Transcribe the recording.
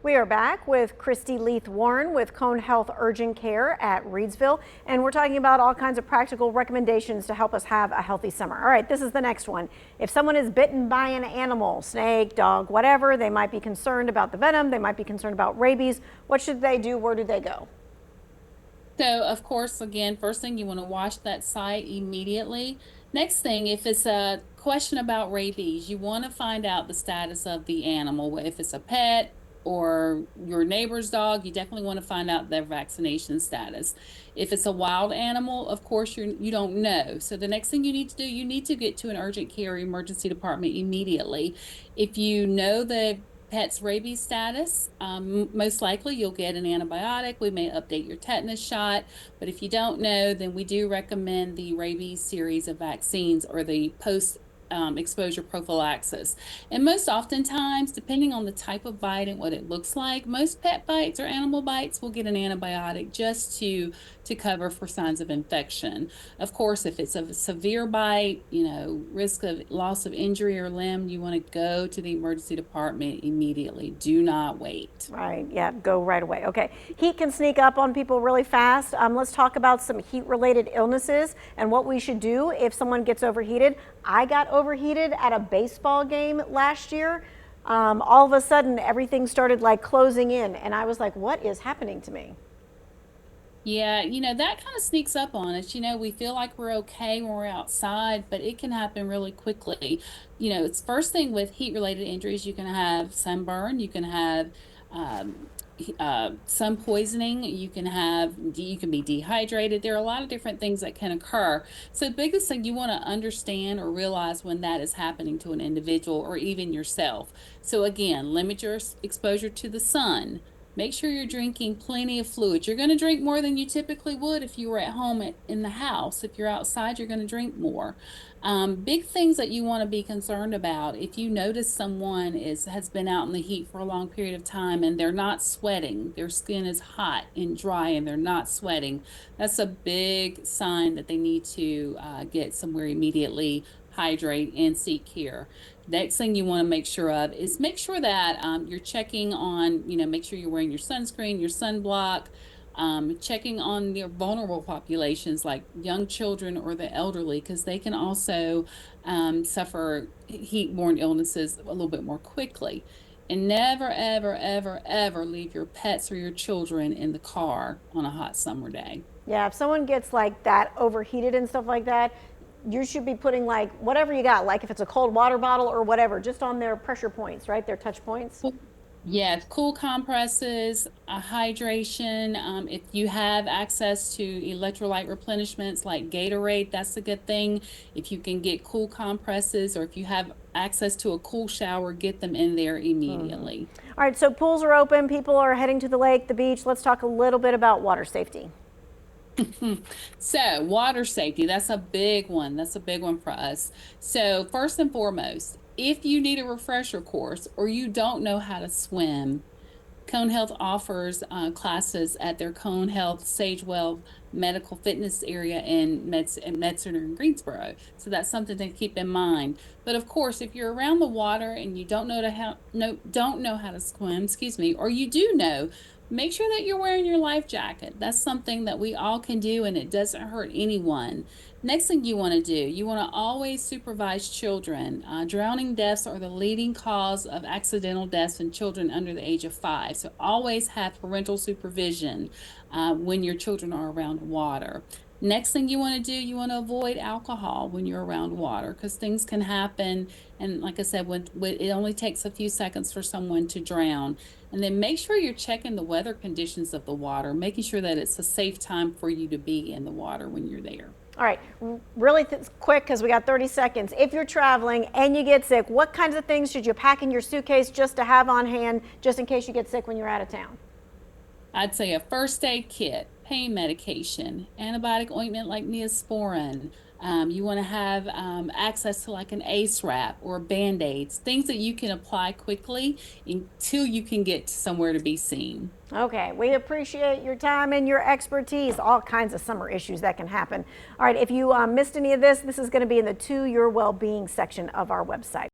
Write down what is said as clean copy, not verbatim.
We are back with Christie Leath-Warren with Cone Health Urgent Care at Reidsville, and we're talking about all kinds of practical recommendations to help us have a healthy summer. All right, this is the next one. If someone is bitten by an animal, snake, dog, whatever, they might be concerned about the venom, they might be concerned about rabies. What should they do? Where do they go? So, of course, again, first thing you want to wash that site immediately. Next thing, if it's a question about rabies, you want to find out the status of the animal. If it's a pet or your neighbor's dog, you definitely want to find out their vaccination status. If it's a wild animal, of course, you don't know. So the next thing you need to do, you need to get to an urgent care emergency department immediately. If you know the pet's rabies status, most likely you'll get an antibiotic. We may update your tetanus shot, but if you don't know, then we do recommend the rabies series of vaccines or the post exposure prophylaxis. And most oftentimes, depending on the type of bite and what it looks like, most pet bites or animal bites will get an antibiotic just to cover for signs of infection. Of course, if it's a severe bite, risk of loss of injury or limb, you want to go to the emergency department immediately. Do not wait. Right, yeah, go right away. Okay, heat can sneak up on people really fast. Let's talk about some heat-related illnesses and what we should do if someone gets overheated. I got overheated at a baseball game last year. All of a sudden, everything started like closing in, and I was like, what is happening to me? Yeah, that kind of sneaks up on us. We feel like we're okay when we're outside, but it can happen really quickly. It's first thing with heat-related injuries, you can have sunburn, you can have sun poisoning, you can be dehydrated. There are a lot of different things that can occur. So the biggest thing you want to understand or realize when that is happening to an individual or even yourself. So again, limit your exposure to the sun. Make sure you're drinking plenty of fluids. You're going to drink more than you typically would if you were at home in the house. If you're outside, you're going to drink more. Big things that you want to be concerned about. If you notice someone has been out in the heat for a long period of time and they're not sweating, their skin is hot and dry and they're not sweating, that's a big sign that they need to get somewhere immediately, hydrate, and seek care. Next thing you want to make sure of is make sure that you're checking on, make sure you're wearing your sunscreen, your sunblock, checking on your vulnerable populations like young children or the elderly, because they can also suffer heat-borne illnesses a little bit more quickly. And never, ever, ever, ever leave your pets or your children in the car on a hot summer day. Yeah, if someone gets like that overheated and stuff like that, you should be putting like whatever you got, like if it's a cold water bottle or whatever, just on their pressure points, right? Their touch points. Yeah, cool compresses, hydration. If you have access to electrolyte replenishments like Gatorade, that's a good thing. If you can get cool compresses or if you have access to a cool shower, get them in there immediately. All right, so pools are open, people are heading to the lake, the beach. Let's talk a little bit about water safety. So, water safety, that's a big one. That's a big one for us. So, first and foremost, if you need a refresher course or you don't know how to swim, Cone Health offers classes at their Cone Health Sagewell Medical Fitness area in Med Center in Greensboro. So that's something to keep in mind. But of course, if you're around the water and you don't know how to swim, or you do know, make sure that you're wearing your life jacket. That's something that we all can do, and it doesn't hurt anyone. Next thing you want to do, you want to always supervise children. Drowning deaths are the leading cause of accidental deaths in children under the age of 5. So always have parental supervision when your children are around water. Next thing you want to do, you want to avoid alcohol when you're around water because things can happen. And like I said, it only takes a few seconds for someone to drown. And then make sure you're checking the weather conditions of the water, making sure that it's a safe time for you to be in the water when you're there. All right, really quick because we got 30 seconds. If you're traveling and you get sick, what kinds of things should you pack in your suitcase just to have on hand just in case you get sick when you're out of town? I'd say a first aid kit, pain medication, antibiotic ointment like Neosporin. You want to have access to like an ACE wrap or Band-Aids, things that you can apply quickly until you can get somewhere to be seen. Okay, we appreciate your time and your expertise. All kinds of summer issues that can happen. All right, if you missed any of this, this is going to be in the To Your Wellbeing section of our website.